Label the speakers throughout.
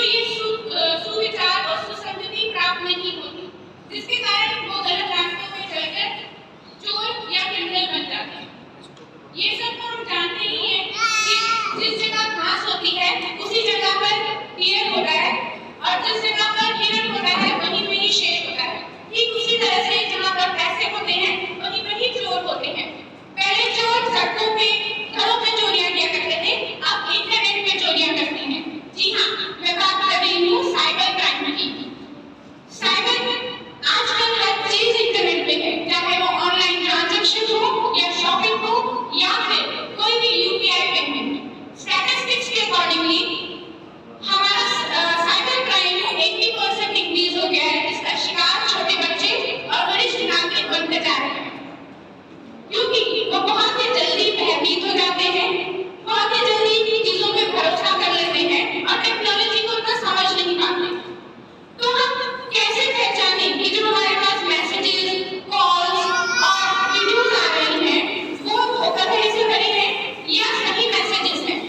Speaker 1: ये सुविचार और सुसंगति प्राप्त नहीं होती, जिसके कारण वो गलत रास्तों में चलकर चोर या क्रिमिनल बन जाते हैं। ये सब तो हम जानते ही हैं कि जिस जगह घास होती है उसी जगह पर हिरण होता है, और जिस जगह पर हिरण होता है वहीं पे ही शेर होता है। ठीक उसी तरह से जहाँ पर पैसे होते हैं वहीं पर ही चोर होते हैं। पहले चोर सड़कों पे, घरों पे चोरियां किया करते थे, अब इंटरनेट पे चोरियां करते हैं। जी हाँ, मैं बात कर रही हूँ साइबर क्राइम की। साइबर आजकल हर चीज इंटरनेट पे है, चाहे वो ऑनलाइन ट्रांजैक्शन हो या शॉपिंग हो या फिर कोई भी यूपीआई पेमेंट। स्टैटिस्टिक्स के अकॉर्डिंगली हमारा साइबर क्राइम 80% इंक्रीज हो गया है, जिसका शिकार छोटे बच्चे और वरिष्ठ नागरिक बनते जा रहे हैं, क्योंकि वो बहुत ही जल्दी भयभीत हो जाते हैं, बहुत ही जल्दी चीजों पे भरोसा कर लेते हैं और टेक्नोलॉजी को उतना समझ नहीं पाते। तो हम कैसे पहचाने कि जो हमारे पास मैसेजेस, कॉल्स और वीडियोस आ रही हैं वो धोखाधड़ी से भरे हैं या सही मैसेजेस हैं?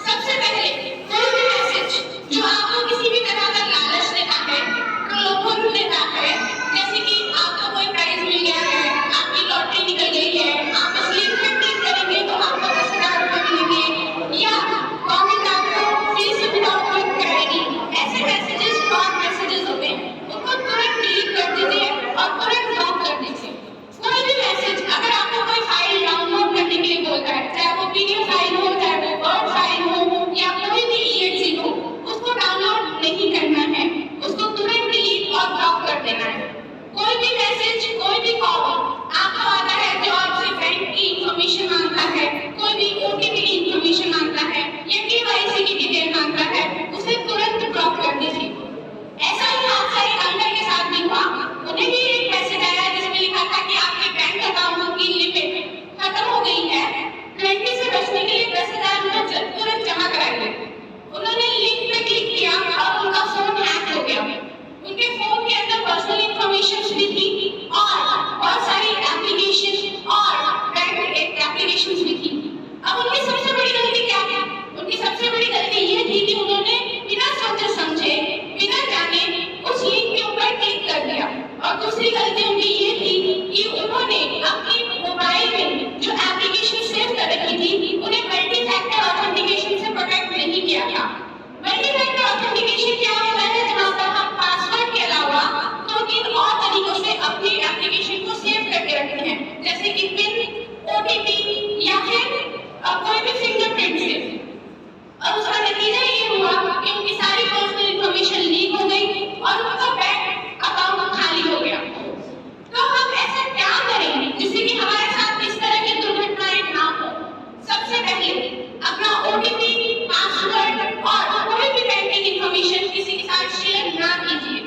Speaker 1: सबसे पहले कोई भी मैसेज जो आपको किसी भी तरह का लालच देता है, प्रलोभन देता है, जैसे कि आपको कोई प्राइज मिल गया है, आपकी लॉटरी निकल गई है, आप इस लिंक पे क्लिक करेंगे तो आपको 10,000 रुपए मिलेंगे, या गवर्नमेंट आपको फ्री सुविधा उपलब्ध कराएगी, ऐसे मैसेजेस फ्रॉड मैसेजेस होते हैं, उनको तुरंत डिलीट कर दीजिए और तुरंत ब्लॉक कर दीजिए। कोई भी मैसेज अगर आपको कोई फाइल डाउनलोड करने के लिए बोलता है, चाहे वो पीडीएफ फाइल हो, चाहे वो वर्ड फाइल हो या कोई भी ईएक्सी हो, उसको डाउनलोड नहीं करना है, उसको तुरंत डिलीट और ब्लॉक कर देना है। कोई भी मैसेज, कोई भी कॉल आपको आता है जो आपसे बैंक की इंफॉर्मेशन मांगता है, कोई भी ओटीपी की इंफॉर्मेशन मांगता है या केवाईसी की डिटेल मांगता है, उसे तुरंत ब्लॉक कर दीजिए। ऐसा ही हादसा एक अंकल के साथ भी हुआ। उन्हें भी एक मैसेज आया जिसमें लिखा था कि आपके बैंक अकाउंट की लिमिट खत्म हो गई है, 20 से बचने के लिए 10,000 रुपए तुरंत जमा कराइए। उन्होंने लिंक पे क्लिक किया और उनका फोन हैक हो गया। उनके फोन के अंदर पर्सनल इंफॉर्मेशन भी थी और बहुत सारी एप्लीकेशन और बैंक एप्लीकेशन भी थी। अब उनकी सबसे बड़ी गलती क्या है? उनकी सबसे बड़ी गलती ये थी कि उन्होंने बिना सोचे समझे, बिना जाने उस लिंक के ऊपर क्लिक कर दिया। और दूसरी गलती उनकी ये थी कि उन्होंने अपने मोबाइल में जो एप्लीकेशन सेव कर रखी थी उन्हें मल्टी फैक्टर ऑथेंटिकेशन से प्रोटेक्ट नहीं किया था। मल्टी फैक्टर ऑथेंटिकेशन क्या होता है? जहां पर हम पासवर्ड के अलावा 2-3 और तरीकों से अपनी एप्लीकेशन को सेव करके रखते हैं, जैसे कि पिन, ओटीपी या फिर कोई भी फिंगरप्रिंट से। और उसका नतीजा ये हुआ कि उनकी सारी पर्सनल इंफॉर्मेशन लीक हो गई और उनका बैंक अकाउंट खाली हो गया। तो हम ऐसा क्या करें जिससे कि हमारे साथ इस तरह की दुर्घटनाएं ना हो? सबसे पहले अपना ओटीपी, पासवर्ड और कोई भी बैंकिंग इंफॉर्मेशन किसी के साथ शेयर ना कीजिए।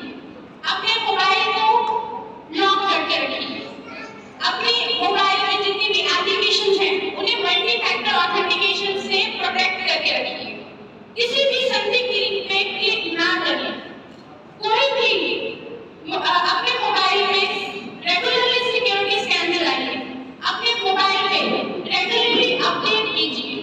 Speaker 1: अपने मोबाइल को लॉक करके रखिए। अपने मोबाइल में जितनी भी एप्लीकेशंस हैं उन्हें मल्टी फैक्टर ऑथेंटिकेशन से प्रोटेक्ट करके रखिए। किसी भी संदिग्ध लिंक पे क्लिक ना करें। कोई भी अपने मोबाइल में रेगुलरली सिक्योरिटी स्कैन चलाइए। अपने मोबाइल में रेगुलरली अपडेट कीजिए।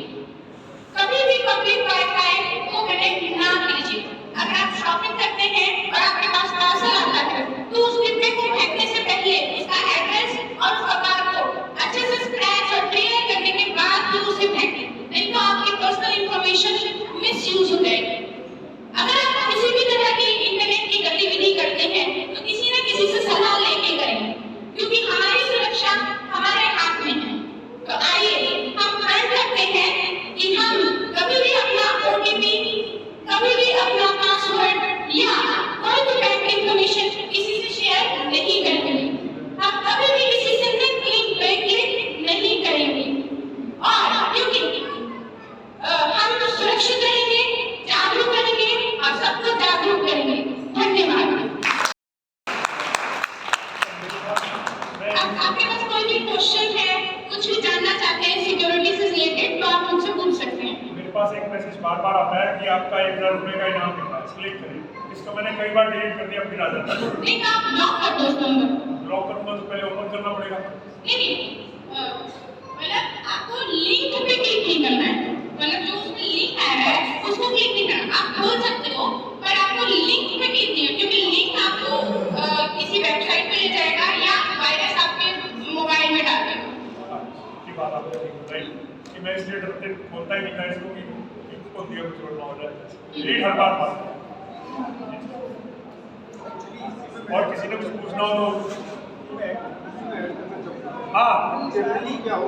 Speaker 1: कभी भी पब्लिक वाईफाई को कनेक्ट ना कीजिए। अगर आप शॉपिंग करते हैं और आपके पास पार्सल आता है तो उस डिब्बे को फेंकने से पहले उसका एड्रेस और उसका बारकोड अच्छे से स्क्रैच और क्लियर करने के बाद ही उसे फेंकें, नहीं तो आपकी पर्सनल इंफॉर्मेशन मिसयूज हो जाएगी। अगर आप किसी भी तरह की इंटरनेट की गतिविधि करते हैं तो किसी न किसी से सलाह लेके करें, क्योंकि हमारी सुरक्षा हमारे हाथ में है। तो आइए हम प्रण करते हैं कि हम कभी भी अपना ओटीपी, कभी भी अपना पासवर्ड या कोई भी बैंक इंफॉर्मेशन किसी से शेयर नहीं करेंगे। हम कभी भी किसी से लिंक पे क्लिक नहीं करेंगे, और क्योंकि हम सुरक्षित रहेंगे, जागरूक करेंगे और सबको जागरूक करेंगे। धन्यवाद। अब आपके पास कोई भी क्वेश्चन है, कुछ भी जानना चाहते हैं सिक्योरिटी से रिलेटेड, तो आप मुझसे पूछ सकते हैं।
Speaker 2: मेरे पास एक मैसेज बार-बार आता है कि आपका 1,000 रुपए का इनाम मिला है, क्लिक करिए। इसको मैंने कई बार डिलीट कर दिया, फिर आ जाता है।
Speaker 1: नहीं, आप ब्लॉक कर दो उस नंबर।
Speaker 2: ब्लॉक करूंगा तो पहले ओपन करना पड़ेगा।
Speaker 1: नहीं, मतलब आपको लिंक पे क्लिक नहीं करना है, मतलब जो उसमें लिंक आया है उसको क्लिक नहीं करना। आप खोल सकते हो पर आप
Speaker 2: बात आपने ठीक बताई कि मैं इसलिए डरते बोलता ही नहीं था इसको कि इनको दिया कुछ छोड़ना हो जाए, डिलीट हर बार मारता है। और किसी ने कुछ पूछना हो तो हाँ
Speaker 3: जनरली क्या हो